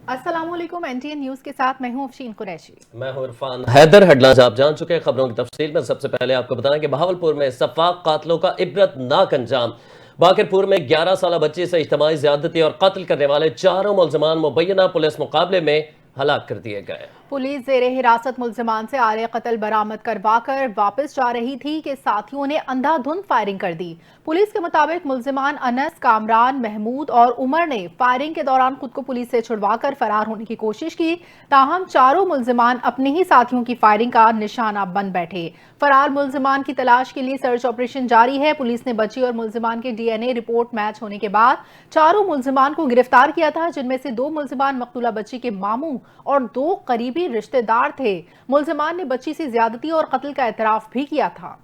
अस्सलाम वालेकुम। NTN news के साथ मैं हूं अफशीन कुरैशी। मैं हूं इरफान हैदर। हेडलाइंस आप जान चुके हैं, खबरों की तफसील में सबसे पहले आपको बताएं कि बहावलपुर में सफाक कातलों का इबरतनाक अंजाम। बाकरपुर में 11 साल बच्ची से इज्तिमाई ज़्यादती और कत्ल करने वाले चारों मुल्ज़िमान मुबैना पुलिस मुकाबले में हलाक कर दिए गए। पुलिस ज़ेरे हिरासत मुल्ज़िमान से आले कत्ल बरामद करवा कर वापस जा रही थी कि साथियों ने अंधाधुंध फायरिंग कर दी। पुलिस के मुताबिक मुल्ज़िमान अनस, कामरान, महमूद और उमर ने फायरिंग के दौरान खुद को पुलिस से छुड़वाकर फरार होने की कोशिश की। ताहम चारों मुल्ज़िमान अपने ही साथियों की फायरिंग का निशाना बन बैठे। फरार मुल्ज़िमान की तलाश के लिए सर्च ऑपरेशन जारी है। पुलिस ने बच्ची और मुल्ज़िमान के DNA रिपोर्ट मैच होने के बाद चारों मुल्ज़िमान को गिरफ्तार किया था, जिनमें से 2 मुल्ज़िमान मकतूला बच्ची के मामू और 2 करीबी रिश्तेदार थे। मुल्ज़िमान ने बच्ची से ज्यादती और कत्ल का एतराफ भी किया था।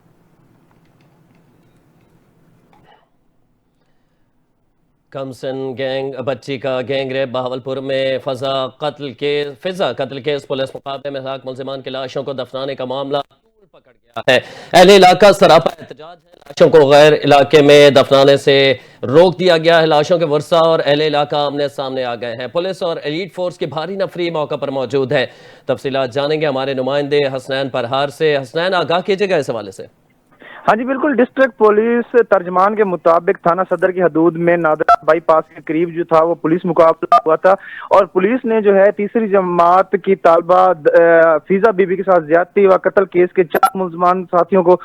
कमसन गैंग बच्ची का गैंग रेप। बहावलपुर में फिजा कत्ल केस पुलिस मुकाबले में हलाक मुल्ज़िमान की लाशों को दफनाने का मामला तूल पकड़ गया है। अहले इलाका सरापा एहतजाज है। लाशों को गैर इलाके में दफनाने से रोक दिया गया है। लाशों के वर्सा और अहले इलाका आमने सामने आ गए हैं। पुलिस और एलीट फोर्स की भारी नफरी मौके पर मौजूद है। तफसीलात जानेंगे हमारे नुमाइंदे हसनैन परहार से। हसनैन, आगाह कीजिएगा इस हवाले से। हाँ जी बिल्कुल। डिस्ट्रिक्ट पुलिस तर्जमान के मुताबिक थाना सदर की हदूद में नादरा बाईपास के करीब जो था वो पुलिस मुकाबला हुआ था और पुलिस ने जो है तीसरी जमात की तालबा फीजा बीबी के साथ ज्यादती व कत्ल केस के 4 मुल्ज़मान साथियों को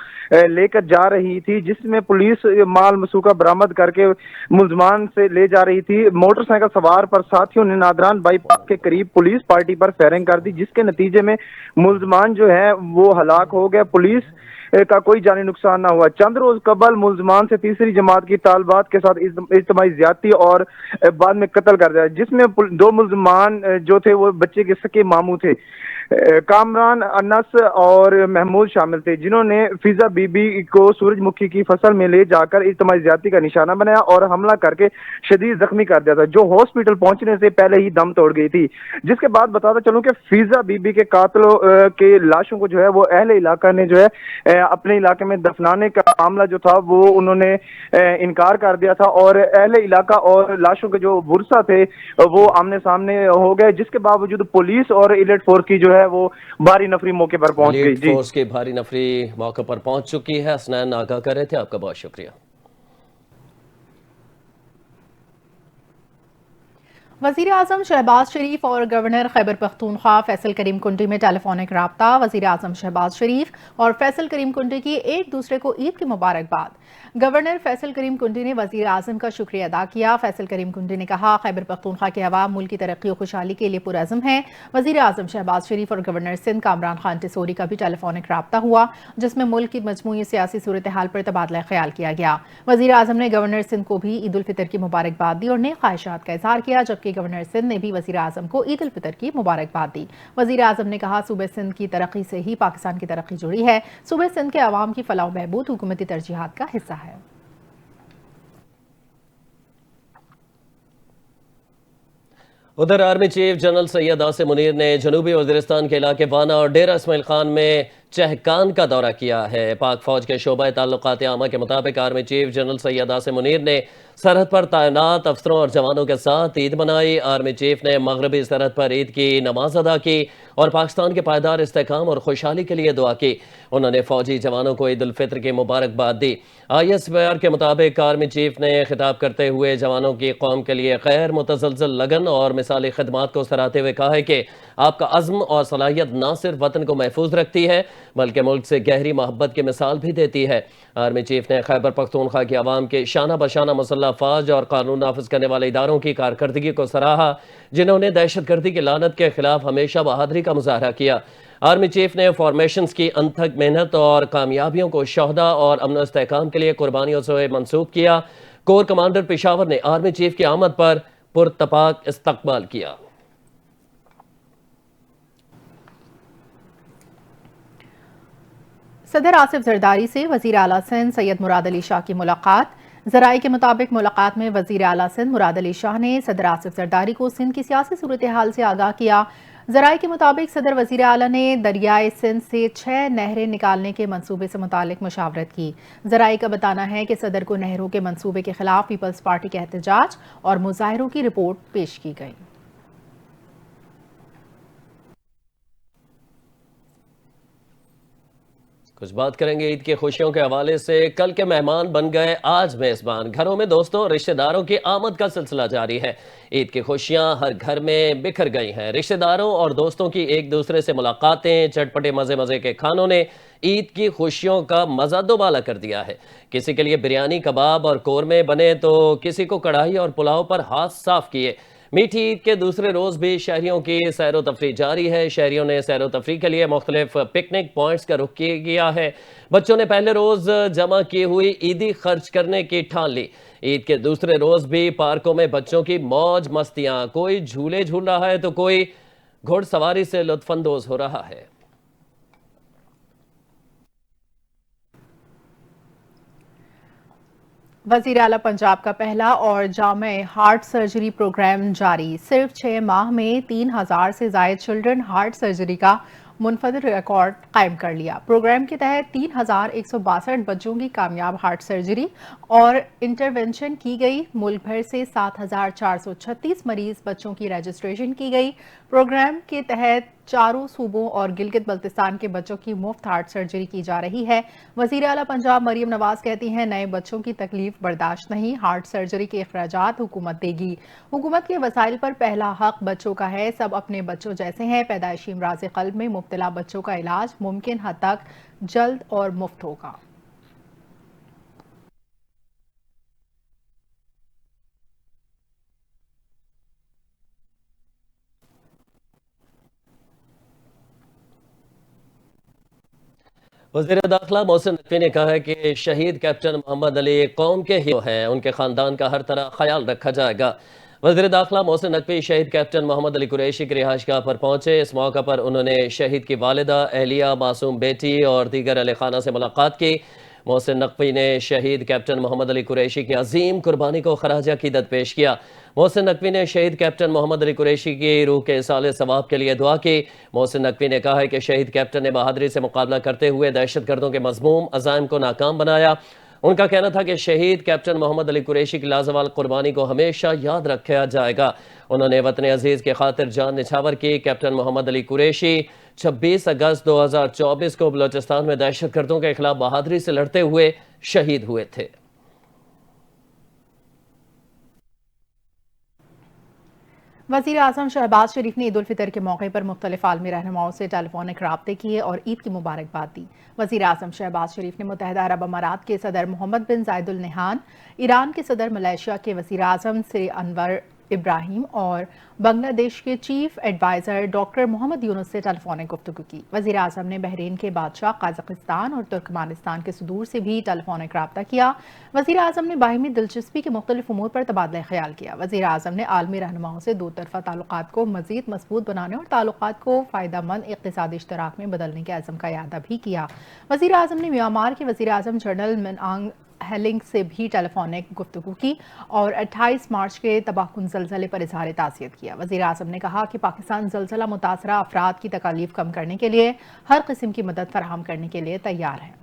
लेकर जा रही थी, जिसमें पुलिस माल मसूका बरामद करके मुल्ज़मान से ले जा रही थी। मोटरसाइकिल सवार पर साथियों ने नादरान बाईपास के करीब पुलिस पार्टी पर फायरिंग कर दी, जिसके नतीजे में मुल्ज़मान जो है वो हलाक हो गए। पुलिस का कोई जानी नुकसान ना हुआ। चंद रोज कबल मुल्ज़मान से तीसरी जमात की तालबात के साथ इज्तिमाई ज्यादती और बाद में कत्ल कर दिया, जिसमें 2 मुल्ज़मान जो थे वो बच्चे के सके मामू थे। कामरान, अनस और महमूद शामिल थे, जिन्होंने फिजा बीबी को सूरजमुखी की फसल में ले जाकर इज्तिमाई ज्यादती का निशाना बनाया और हमला करके शदीद जख्मी कर दिया था, जो हॉस्पिटल पहुंचने से पहले ही दम तोड़ गई थी। जिसके बाद बताता चलूं कि फिजा बीबी के कातलों के लाशों को जो है वो अहले इलाका ने जो है अपने इलाके में दफनाने का मामला जो था वो उन्होंने इनकार कर दिया था और अहले इलाका और लाशों के जो बुरसा थे वो आमने सामने हो गए, जिसके बावजूद पुलिस और एलीट फोर्स की जो है वो भारी नफरी मौके पर पहुंच गई। एलीट फोर्स की भारी नफरी मौके पर पहुंच चुकी है। हसनैन आगाह कर रहे थे, आपका बहुत शुक्रिया। वज़ीर आज़म शहबाज शरीफ और गवर्नर खैबर पख्तूनख्वा फैसल करीम कुंटी में टेलीफोनिक राब्ता। वज़ीर आज़म शहबाज शरीफ और फैसल करीम कुंटी की एक दूसरे को ईद की मुबारकबाद। गवर्नर फैसल करीम कुंटी ने वज़ीर आज़म का शुक्रिया अदा किया। फैसल करीम कुंटी ने कहा, खैबर पख्तूनख्वा के अवाम मुल्क की तरक्की और खुशहाली के लिए पुरअज़्म है। वज़ीर आज़म शहबाज शरीफ और गवर्नर सिंध कामरान खान टिसोरी का भी टेलीफोनिक राब्ता हुआ, जिसमें मुल्क की मजमूई सियासी सूरत हाल पर तबादला ख्याल किया गया। वज़ीर आज़म ने गवर्नर सिंध को भी ईद उल फितर की मुबारकबाद दी और नेक ख्वाहिशात का इज़हार किया, जबकि गवर्नर सिंध ने भी वज़ीर आज़म को ईद उल फितर की मुबारकबाद दी। वज़ीर आज़म ने कहा, सूबे सिंध की तरक्की से ही पाकिस्तान की तरक्की जुड़ी है। सूबे सिंध के अवाम की फलाह बहबूद हुकूमती तरजीहात का हिस्सा है। उधर army chief general Syed Asim Munir ने जनूबी वज़ीरिस्तान के इलाके वाना और डेरा इस्माइल खान में चहकान का दौरा किया है। पाक फौज के शोबा ताल्लुकात आमा के मुताबिक army chief general Syed Asim Munir ने सरहद पर तैनात अफसरों और जवानों के साथ ईद मनाई। आर्मी चीफ ने मगरबी सरहद पर ईद की नमाज अदा की और पाकिस्तान के पायदार इस्तेहकाम और खुशहाली के लिए दुआ की। उन्होंने फौजी जवानों को ईद उल फितर की मुबारकबाद दी। ISPR के मुताबिक आर्मी चीफ ने खिताब करते हुए जवानों की कौम के लिए खैर, मुतसलसल लगन और मिसाली खदमात को सराहते हुए कहा है कि आपका अज़्म और सलाहियत न सिर्फ वतन को महफूज रखती है बल्कि मुल्क से गहरी मोहब्बत की मिसाल भी देती है। आर्मी चीफ ने खैबर पख्तूनख्वा की आवाम के शाना बशाना मुसल्लह फ़ौज और कानून नाफिज करने वाले इदारों की कारकर्दगी को सराहा, जिन्होंने दहशतगर्दी की लानत के खिलाफ हमेशा बहादुरी का मुजाहरा किया। आर्मी चीफ ने फॉर्मेशंस की अनथक मेहनत और कामयाबियों को शोहदा और अमन इस्तेहकाम के लिए कुर्बानियों से मंसूब किया। कोर कमांडर पेशावर ने आर्मी चीफ की आमद पर पुरतपाक इस्तकबाल किया। सदर आसिफ जरदारी से वज़ीर आला सिंध सैयद मुराद अली शाह की मुलाकात। ज़राए के मुताबिक मुलाकात में वज़ीर आला सिंध मुराद अली शाह ने सदर आसिफ जरदारी को सिंध की सियासी सूरत हाल से आगाह किया। ज़राए के मुताबिक सदर वज़ीर आला ने दरियाए सिंध से 6 नहरें निकालने के मंसूबे से मुतालिक मुशावरत की। ज़राए का बताना है कि सदर को नहरों के मंसूबे के खिलाफ पीपल्स पार्टी के एहतजाज और मुजाहिरों की रिपोर्ट पेश की गई। کچھ بات کریں گے عید کی خوشیوں کے حوالے سے۔ کل کے مہمان بن گئے آج میزبان، گھروں میں دوستوں اور رشتہ داروں کی آمد کا سلسلہ جاری ہے۔ عید کی خوشیاں ہر گھر میں بکھر گئی ہیں۔ رشتہ داروں اور دوستوں کی ایک دوسرے سے ملاقاتیں، چٹپٹے مزے کے کھانوں نے عید کی خوشیوں کا مزہ دوبالا کر دیا ہے۔ کسی کے لیے بریانی، کباب اور قورمے بنے تو کسی کو کڑھائی اور پلاؤ پر ہاتھ صاف کیے۔ میٹھی عید کے دوسرے روز بھی شہریوں کی سیر و تفریح جاری ہے۔ شہریوں نے سیر و تفریح کے لیے مختلف پکنک پوائنٹس کا رخ کیا ہے۔ بچوں نے پہلے روز جمع کی ہوئی عیدی خرچ کرنے کی ٹھان لی۔ عید کے دوسرے روز بھی پارکوں میں بچوں کی موج مستیاں، کوئی جھولے جھول رہا ہے تو کوئی گھوڑ سواری سے لطف اندوز ہو رہا ہے۔ وزیر اعلیٰ پنجاب کا پہلا اور جامع ہارٹ سرجری پروگرام جاری۔ صرف 6 ماہ میں 3000 سے زائد چلڈرن ہارٹ سرجری کا منفرد ریکارڈ قائم کر لیا۔ پروگرام کے تحت 3162 بچوں کی کامیاب ہارٹ سرجری اور انٹرونشن کی گئی۔ ملک بھر سے 7436 مریض بچوں کی رجسٹریشن کی گئی۔ پروگرام کے تحت 4 صوبوں اور گلگت بلتستان کے بچوں کی مفت ہارٹ سرجری کی جا رہی ہے۔ وزیر اعلیٰ پنجاب مریم نواز کہتی ہیں نئے بچوں کی تکلیف برداشت نہیں، ہارٹ سرجری کے اخراجات حکومت دے گی۔ حکومت کے وسائل پر پہلا حق بچوں کا ہے، سب اپنے بچوں جیسے ہیں۔ پیدائشی امراض قلب میں مبتلا بچوں کا علاج ممکن حد تک جلد اور مفت ہوگا۔ وزیر داخلہ محسن نقوی نے کہا ہے کہ شہید کیپٹن محمد علی قوم کے ہیرو ہیں، ان کے خاندان کا ہر طرح خیال رکھا جائے گا۔ وزیر داخلہ محسن نقوی شہید کیپٹن محمد علی قریشی کی رہائش گاہ پر پہنچے۔ اس موقع پر انہوں نے شہید کی والدہ، اہلیہ، معصوم بیٹی اور دیگر اہل خانہ سے ملاقات کی۔ محسن نقوی نے شہید کیپٹن محمد علی قریشی کی عظیم قربانی کو خراج عقیدت پیش کیا۔ محسن نقوی نے شہید کیپٹن محمد علی قریشی کی روح کے ایصال ثواب کے لیے دعا کی۔ محسن نقوی نے کہا ہے کہ شہید کیپٹن نے بہادری سے مقابلہ کرتے ہوئے دہشت گردوں کے مذموم عزائم کو ناکام بنایا۔ ان کا کہنا تھا کہ شہید کیپٹن محمد علی قریشی کی لازوال قربانی کو ہمیشہ یاد رکھا جائے گا۔ انہوں نے وطن عزیز کے خاطر جان نچھاور کی۔ کیپٹن محمد علی قریشی 26 اگست 2024 کو بلوچستان میں دہشت گردوں کے خلاف بہادری سے لڑتے ہوئے شہید ہوئے تھے۔ وزیر اعظم شہباز شریف نے عید الفطر کے موقع پر مختلف عالمی رہنماؤں سے ٹیلی فونک رابطے کیے اور عید کی مبارکباد دی۔ وزیر اعظم شہباز شریف نے متحدہ عرب امارات کے صدر محمد بن زائد ال نہیان، ایران کے صدر، ملائیشیا کے وزیر اعظم سری انور ابراہیم اور بنگلہ دیش کے چیف ایڈوائزر ڈاکٹر محمد یونس سے ٹیلی فونک گفتگو کی۔ وزیر اعظم نے بحرین کے بادشاہ، قازقستان اور ترکمانستان کے صدور سے بھی ٹیلی فونک رابطہ کیا۔ وزیر اعظم نے باہمی دلچسپی کے مختلف امور پر تبادلہ خیال کیا۔ وزیر اعظم نے عالمی رہنماؤں سے دو طرفہ تعلقات کو مزید مضبوط بنانے اور تعلقات کو فائدہ مند اقتصادی اشتراک میں بدلنے کے عزم کا اعادہ بھی کیا۔ وزیر اعظم نے میانمار کے وزیر اعظم جنرل من آنگ ہیلنگ سے بھی ٹیلی فونک گفتگو کی اور 28 مارچ کے تباہ کن زلزلے پر اظہار تعزیت کیا۔ وزیر اعظم نے کہا کہ پاکستان زلزلہ متاثرہ افراد کی تکالیف کم کرنے کے لیے ہر قسم کی مدد فراہم کرنے کے لیے تیار ہے۔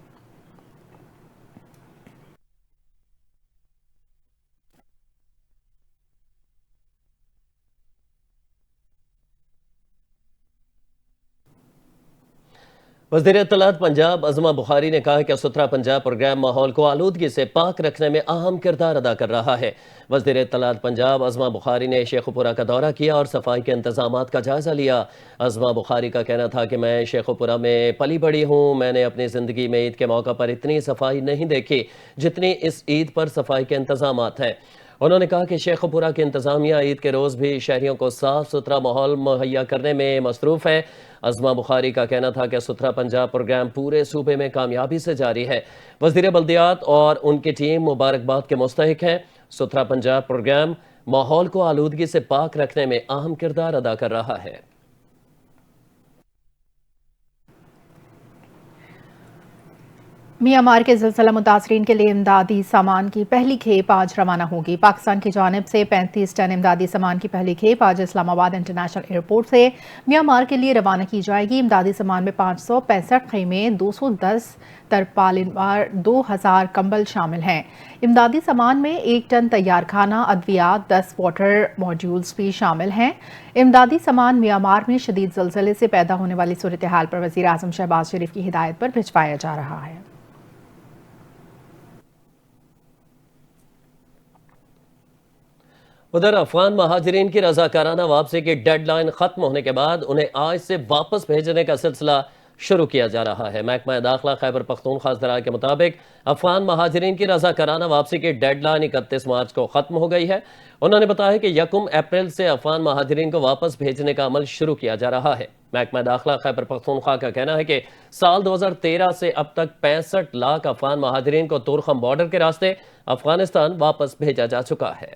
وزیر اطلاعات پنجاب عظمہ بخاری نے کہا کہ ستھرا پنجاب پروگرام ماحول کو آلودگی سے پاک رکھنے میں اہم کردار ادا کر رہا ہے۔ وزیر اطلاعات پنجاب عظمہ بخاری نے شیخ پورہ کا دورہ کیا اور صفائی کے انتظامات کا جائزہ لیا۔ عظمہ بخاری کا کہنا تھا کہ میں شیخ پورہ میں پلی بڑی ہوں، میں نے اپنی زندگی میں عید کے موقع پر اتنی صفائی نہیں دیکھی جتنی اس عید پر صفائی کے انتظامات ہیں۔ انہوں نے کہا کہ شیخ پورہ کی انتظامیہ عید کے روز بھی شہریوں کو صاف ستھرا ماحول مہیا کرنے میں مصروف ہے۔ عظمہ بخاری کا کہنا تھا کہ ستھرا پنجاب پروگرام پورے صوبے میں کامیابی سے جاری ہے۔ وزیر بلدیات اور ان کی ٹیم مبارکباد کے مستحق ہیں۔ ستھرا پنجاب پروگرام ماحول کو آلودگی سے پاک رکھنے میں اہم کردار ادا کر رہا ہے۔ म्यांमार के ज़िलज़िला मुतासरीन के लिए इमदादी सामान की पहली खेप आज रवाना होगी। पाकिस्तान की जानिब से 35 टन इमदादी सामान की पहली खेप आज इस्लामाबाद इंटरनेशनल एयरपोर्ट से म्यांमार के लिए रवाना की जाएगी। इमदादी सामान में 565 खेमे, 210 तरपालिन और 2000 कंबल शामिल हैं। इमदादी सामान में 1 टन तैयार खाना, अद्वियात, 10 वाटर मॉड्यूल्स भी शामिल हैं। इमदादी सामान म्यांमार में शदीद ज़लज़ले से पैदा होने वाली सूरत हाल पर वज़ीर आज़म शहबाज शरीफ की हिदायत पर भिजवाया जा रहा है। उधर अफगान महाजरीन की रजाकाराना वापसी की डेडलाइन खत्म होने के बाद उन्हें आज से वापस भेजने का सिलसिला शुरू किया जा रहा है। महकमा दाखिला खैबर पख्तूनख्वा ज़राए के मुताबिक अफगान महाजरीन की रजाकाराना वापसी की डेडलाइन 31 मार्च को ख़त्म हो गई है। उन्होंने बताया कि 1 अप्रैल से अफगान महाजरीन को वापस भेजने का अमल शुरू किया जा रहा है। महकमा दाखिला खैबर पख्तूनख्वा का कहना है कि साल 2013 से अब तक 65 लाख अफगान महाजरीन को तुरखम बॉर्डर के रास्ते अफगानिस्तान वापस भेजा जा चुका है।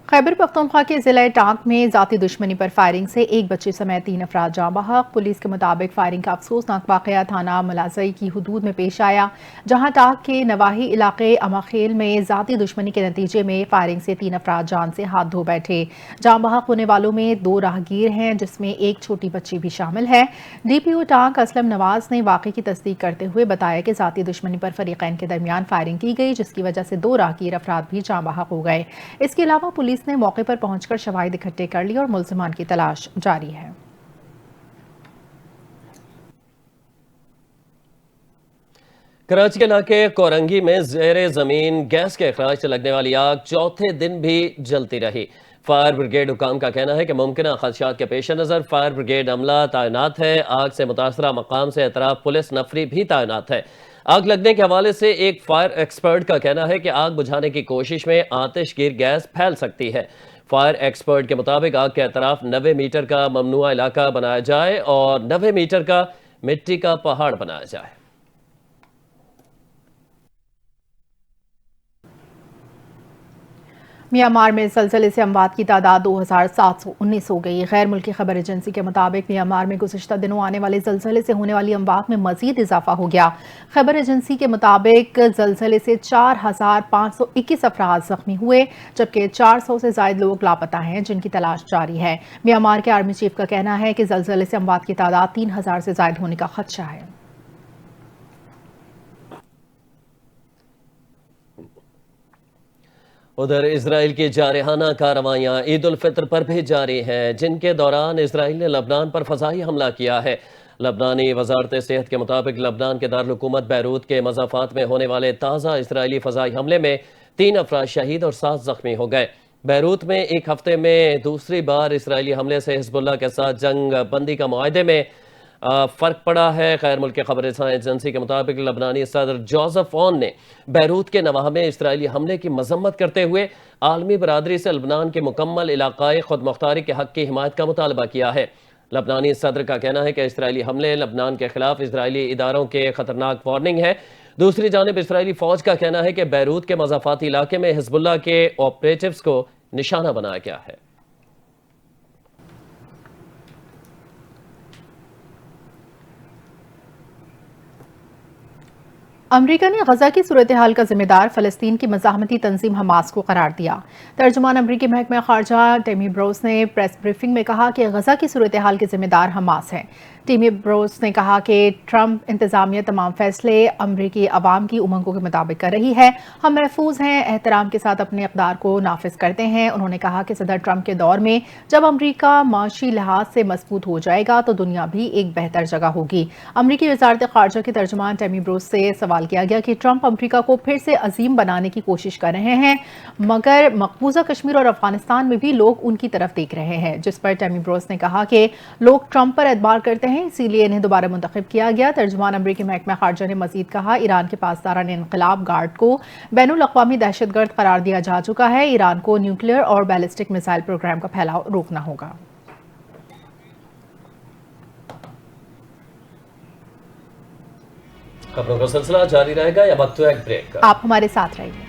खैबर पख्तूनख्वा के ज़िला टांक में ज़ाती दुश्मनी पर फायरिंग से एक बच्चे समेत 3 अफराद जाँ बहक। पुलिस के मुताबिक फायरिंग का अफसोसनाक वाक़या थाना मलाज़ई की हदूद में पेश आया, जहाँ टांक के नवाही इलाके अमाखेल में ज़ाती दुश्मनी के नतीजे में फायरिंग से 3 अफराद जान से हाथ धो बैठे। जाँ बहक होने वालों में 2 राहगीर हैं, जिसमें एक छोटी बच्ची भी शामिल है। DPO टांक असलम नवाज ने वाक़े की तस्दीक करते हुए बताया कि ज़ाती दुश्मनी पर फरीक़ैन के दरमियान फायरिंग की गई, जिसकी वजह से 2 राहगीर अफराद भी जाँ बहक हो गए। इसके अलावा पुलिस ने मौके पर पहुंचकर शवाहिद इकट्ठे कर ली और मुल्ज़िमान की तलाश जारी है। कराची के इलाके कोरंगी में ज़ेरे ज़मीन गैस के अखराज से लगने वाली आग चौथे दिन भी जलती रही। फायर ब्रिगेड हुकाम का कहना है कि मुमकिन खदशात के पेश नज़र फायर ब्रिगेड अमला तैनात है। आग से मुतासरा मकाम से एतराफ़ पुलिस नफरी भी तैनात है। आग लगने के हवाले से एक फायर एक्सपर्ट का कहना है कि आग बुझाने की कोशिश में आतिशगीर गैस फैल सकती है। फायर एक्सपर्ट के मुताबिक आग के अतराफ 90 मीटर का ममनुआ इलाका बनाया जाए और 90 मीटर का मिट्टी का पहाड़ बनाया जाए। म्यांमार में ज़लज़ले से अमवात की तादाद 2719 हो गई। गैर मुल्की खबर एजेंसी के मुताबिक म्यांमार में गुज़िश्ता दिनों आने वाले ज़लज़ले से होने वाली अमवात में मज़ीद इजाफा हो गया। खबर एजेंसी के मुताबिक ज़लज़ले से 4521 अफराद ज़ख्मी हुए, जबकि 400 से ज़ायद लोग लापता हैं, जिनकी तलाश जारी है। म्यांमार के आर्मी चीफ का कहना है कि ज़लज़ले से अमवात की तादाद 3000 से ज़ायद होने का खदशा है। उधर इजराइल की जारहाना कार्रवाइयाँ ईद उल फितर पर भी जारी हैं, जिनके दौरान इजराइल ने लबनान पर फ़ज़ाई हमला किया है। लबनानी वजारत सेहत के मुताबिक लबनान के दारुल-हुकूमत बैरूत के मज़ाफ़ात में होने वाले ताज़ा इसराइली फ़ज़ाई हमले में 3 अफराद शहीद और 7 ज़ख्मी हो गए। बैरूत में एक हफ्ते में दूसरी बार इसराइली हमले से हिज़्बुल्लाह के साथ जंग बंदी का मुआहदे में फ़र्क पड़ा है। गैर मुल्की खबर एजेंसी के मुताबिक लबनानी सदर जोसेफ ऑन ने बैरूत के नवाह में इसराइली हमले की मजम्मत करते हुए आलमी बरादरी से लबनान के मुकम्मल इलाकाई खुद मुख्तारी के हक़ की हिमायत का मुतालबा किया है। लबनानी सदर का कहना है कि इसराइली हमले लबनान के खिलाफ इसराइली इदारों के खतरनाक वार्निंग है। दूसरी जानिब इसराइली फ़ौज का कहना है कि बैरूत के मज़ाफ़ाती इलाके में हिज़्बुल्लाह के ऑपरेटिव्स को निशाना बनाया गया है। अमरीका ने गजा की सूरत हाल का जिम्मेदार फ़लस्तीन की मज़ाहमती तंजीम हमास को करार दिया। तर्जुमान अमरीकी महकमा ख़ारजा टेमी ब्रोस ने प्रेस ब्रीफिंग में कहा कि गजा की सूरत हाल के जिम्मेदार हमास है। टीमी ब्रोस ने कहा कि ट्रंप इंतज़ामिया तमाम फैसले अमरीकी अवाम की उमंगों के मुताबिक कर रही है। हम महफूज हैं, एहतराम के साथ अपने इक़दार को नाफिज करते हैं। उन्होंने कहा कि सदर ट्रंप के दौर में जब अमरीका माशी लिहाज से मजबूत हो जाएगा तो दुनिया भी एक बेहतर जगह होगी। अमरीकी वज़ारत ख़ारजा के तर्जुमान टेमी ब्रोस से सवाल किया गया कि ट्रंप अमरीका को फिर से अजीम बनाने की कोशिश कर रहे हैं, मगर मकबूजा कश्मीर और अफगानिस्तान में भी लोग उनकी तरफ देख रहे हैं। जिस पर टेमी ब्रोस ने कहा कि लोग ट्रंप पर एतबार करते हैं, इसीलिए इन्हें दोबारा मुंतखब किया गया। तर्जुमान अमरीकी महकमा ख़ारजा ने मजीद कहा, ईरान के पासदारान इनक़िलाब गार्ड को बैनुल अक़वामी दहशतगर्द करार दिया जा चुका है। ईरान को न्यूक्लियर और बैलिस्टिक मिसाइल प्रोग्राम का फैलाव रोकना होगा। खबरों का सिलसिला जारी रहेगा या वक्त एक ब्रेक का। आप हमारे साथ रहिए।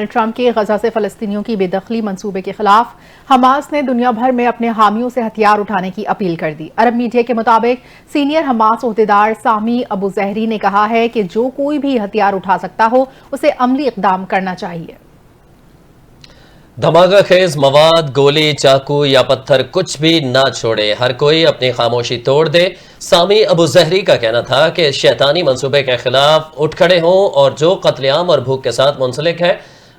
ڈونلڈ ٹرمپ کے غزہ سے فلسطینیوں کی بے دخلی منصوبے کے خلاف حماس نے دنیا بھر میں اپنے حامیوں سے ہتھیار اٹھانے کی اپیل کر دی۔ عرب میڈیا کے مطابق سینئر حماس عہدیدار سامی ابو زہری نے کہا ہے کہ جو کوئی بھی ہتھیار اٹھا سکتا ہو اسے عملی اقدام کرنا چاہیے۔ دھماکہ خیز مواد، گولی، چاقو یا پتھر کچھ بھی نہ چھوڑے، ہر کوئی اپنی خاموشی توڑ دے۔ سامی ابو زہری کا کہنا تھا کہ اس شیطانی منصوبے کے خلاف اٹھ کھڑے ہوں اور جو قتل عام اور بھوک کے ساتھ منسلک ہے۔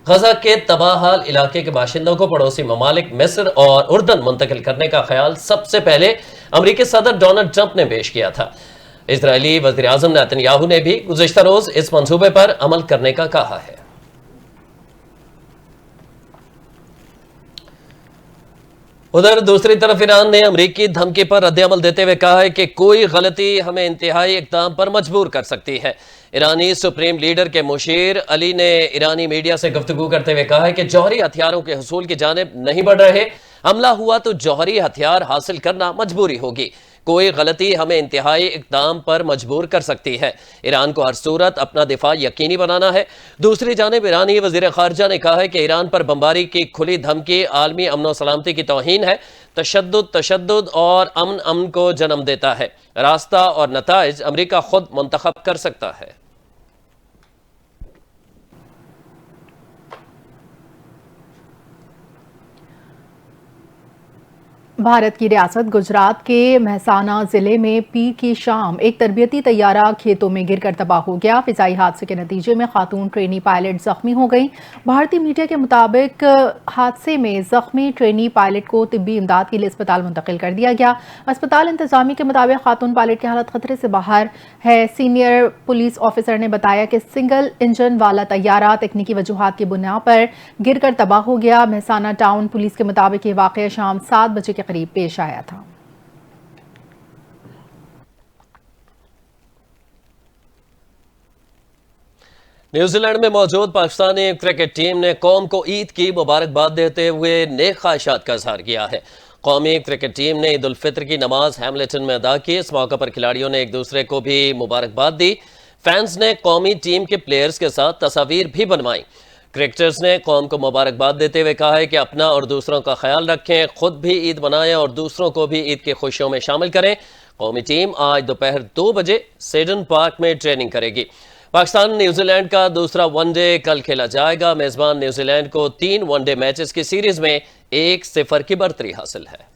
غزہ کے تباہ حال علاقے کے باشندوں کو پڑوسی ممالک مصر اور اردن منتقل کرنے کا خیال سب سے پہلے امریکی صدر ڈونلڈ ٹرمپ نے پیش کیا تھا۔ اسرائیلی وزیر اعظم نیتن یاہو نے بھی گزشتہ روز اس منصوبے پر عمل کرنے کا کہا ہے۔ ادھر دوسری طرف ایران نے امریکی دھمکی پر رد عمل دیتے ہوئے کہا ہے کہ کوئی غلطی ہمیں انتہائی اقدام پر مجبور کر سکتی ہے۔ ایرانی سپریم لیڈر کے مشیر علی نے ایرانی میڈیا سے گفتگو کرتے ہوئے کہا ہے کہ جوہری ہتھیاروں کے حصول کی جانب نہیں بڑھ رہے، حملہ ہوا تو جوہری ہتھیار حاصل کرنا مجبوری ہوگی، کوئی غلطی ہمیں انتہائی اقدام پر مجبور کر سکتی ہے، ایران کو ہر صورت اپنا دفاع یقینی بنانا ہے۔ دوسری جانب ایرانی وزیر خارجہ نے کہا ہے کہ ایران پر بمباری کی کھلی دھمکی عالمی امن و سلامتی کی توہین ہے، تشدد اور امن کو جنم دیتا ہے، راستہ اور نتائج امریکہ خود منتخب کر سکتا ہے۔ بھارت کی ریاست گجرات کے مہسانہ ضلع میں پیر کی شام ایک تربیتی طیارہ کھیتوں میں گر کر تباہ ہو گیا۔ فضائی حادثے کے نتیجے میں خاتون ٹرینی پائلٹ زخمی ہو گئیں۔ بھارتی میڈیا کے مطابق حادثے میں زخمی ٹرینی پائلٹ کو طبی امداد کے لیے اسپتال منتقل کر دیا گیا۔ اسپتال انتظامیہ کے مطابق خاتون پائلٹ کی حالت خطرے سے باہر ہے۔ سینئر پولیس آفیسر نے بتایا کہ سنگل انجن والا طیارہ تکنیکی وجوہات کی بنا پر گر کر تباہ ہو گیا۔ مہسانہ ٹاؤن پولیس کے مطابق یہ واقعہ شام 7 بجے کے قریب پیش آیا تھا۔ نیوزی لینڈ میں موجود پاکستانی کرکٹ ٹیم نے قوم کو عید کی مبارکباد دیتے ہوئے نیک خواہشات کا اظہار کیا ہے۔ قومی کرکٹ ٹیم نے عید الفطر کی نماز ہیملٹن میں ادا کی۔ اس موقع پر کھلاڑیوں نے ایک دوسرے کو بھی مبارکباد دی۔ فینس نے قومی ٹیم کے پلیئرز کے ساتھ تصاویر بھی بنوائیں۔ کرکٹرز نے قوم کو مبارکباد دیتے ہوئے کہا ہے کہ اپنا اور دوسروں کا خیال رکھیں، خود بھی عید منائیں اور دوسروں کو بھی عید کی خوشیوں میں شامل کریں۔ قومی ٹیم آج دوپہر 2 بجے سیڈن پارک میں ٹریننگ کرے گی۔ پاکستان نیوزی لینڈ کا دوسرا ون ڈے کل کھیلا جائے گا۔ میزبان نیوزی لینڈ کو 3 ون ڈے میچز کی سیریز میں 1-0 کی برتری حاصل ہے۔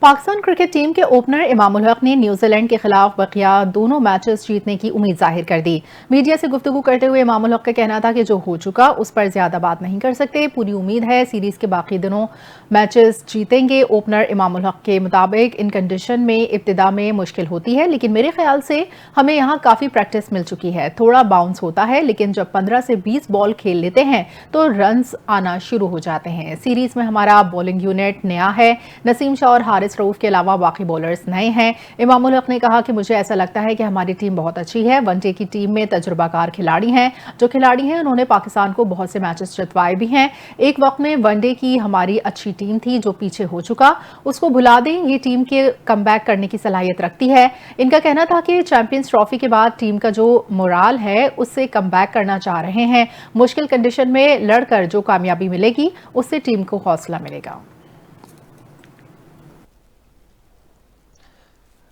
پاکستان کرکٹ ٹیم کے اوپنر امام الحق نے نیوزی لینڈ کے خلاف بقیہ دونوں میچز جیتنے کی امید ظاہر کر دی۔ میڈیا سے گفتگو کرتے ہوئے امام الحق کا کہنا تھا کہ جو ہو چکا اس پر زیادہ بات نہیں کر سکتے، پوری امید ہے سیریز کے باقی دونوں میچز جیتیں گے۔ اوپنر امام الحق کے مطابق ان کنڈیشن میں ابتدا میں مشکل ہوتی ہے، لیکن میرے خیال سے ہمیں یہاں کافی پریکٹس مل چکی ہے، تھوڑا باؤنس ہوتا ہے، لیکن جب 15 سے 20 بال کھیل لیتے ہیں تو رنز آنا شروع ہو جاتے ہیں۔ سیریز میں ہمارا بولنگ یونٹ نیا ہے، نسیم شاہ اور حارث رؤف کے علاوہ باقی بولرز نئے ہیں۔ امام الحق نے کہا کہ مجھے ایسا لگتا ہے کہ ہماری ٹیم بہت اچھی ہے۔ ون ڈے کی ٹیم میں تجربہ کار کھلاڑی ہیں، جو کھلاڑی ہیں انہوں نے پاکستان کو بہت سے میچز جتوائے بھی ہیں۔ ایک وقت میں ون ڈے کی ہماری اچھی ٹیم تھی، جو پیچھے ہو چکا اس کو بھلا دیں، یہ ٹیم کے کم بیک کرنے کی صلاحیت رکھتی ہے۔ ان کا کہنا تھا کہ چیمپئنز ٹرافی کے بعد ٹیم کا جو مورال ہے اس سے کم بیک کرنا چاہ رہے ہیں۔ مشکل کنڈیشن میں لڑ کر جو کامیابی ملے گی اس سے ٹیم کو حوصلہ ملے گا۔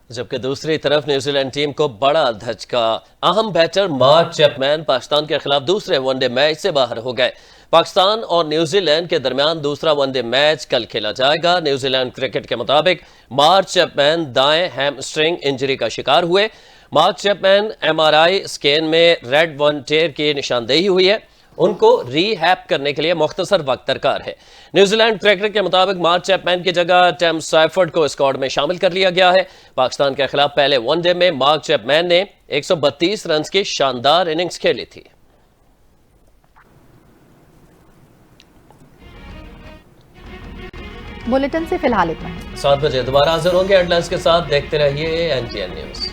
جبکہ دوسری طرف نیوزی لینڈ ٹیم کو بڑا دھچکا، اہم بیٹر مارک چیپمین پاکستان کے خلاف دوسرے ون ڈے میچ سے باہر ہو گئے۔ پاکستان اور نیوزی لینڈ کے درمیان دوسرا ون ڈے میچ کل کھیلا جائے گا۔ نیوزی لینڈ کرکٹ کے مطابق مارک چیپمین دائیں ہیم اسٹرنگ انجری کا شکار ہوئے۔ مارک چیپمین MRI اسکین میں ریڈ ون ٹیئر کی نشاندہی ہوئی ہے، ان کو ری ہیپ کرنے کے لیے مختصر وقت درکار ہے۔ نیوزی لینڈ کرکٹ کے مطابق مارک چیپمین کی جگہ ٹیم سائفرڈ کو اسکواڈ میں شامل کر لیا گیا ہے۔ پاکستان کے خلاف پہلے ون ڈے میں مارک چیپمین نے 132 رنز کی شاندار اننگز کھیلی تھی۔ بلیٹن سے فی الحال اتنا ہے۔ 7 بجے دوبارہ حاضر ہوں گے ہیڈ لائنز کے ساتھ، دیکھتے رہیے NTN نیوز۔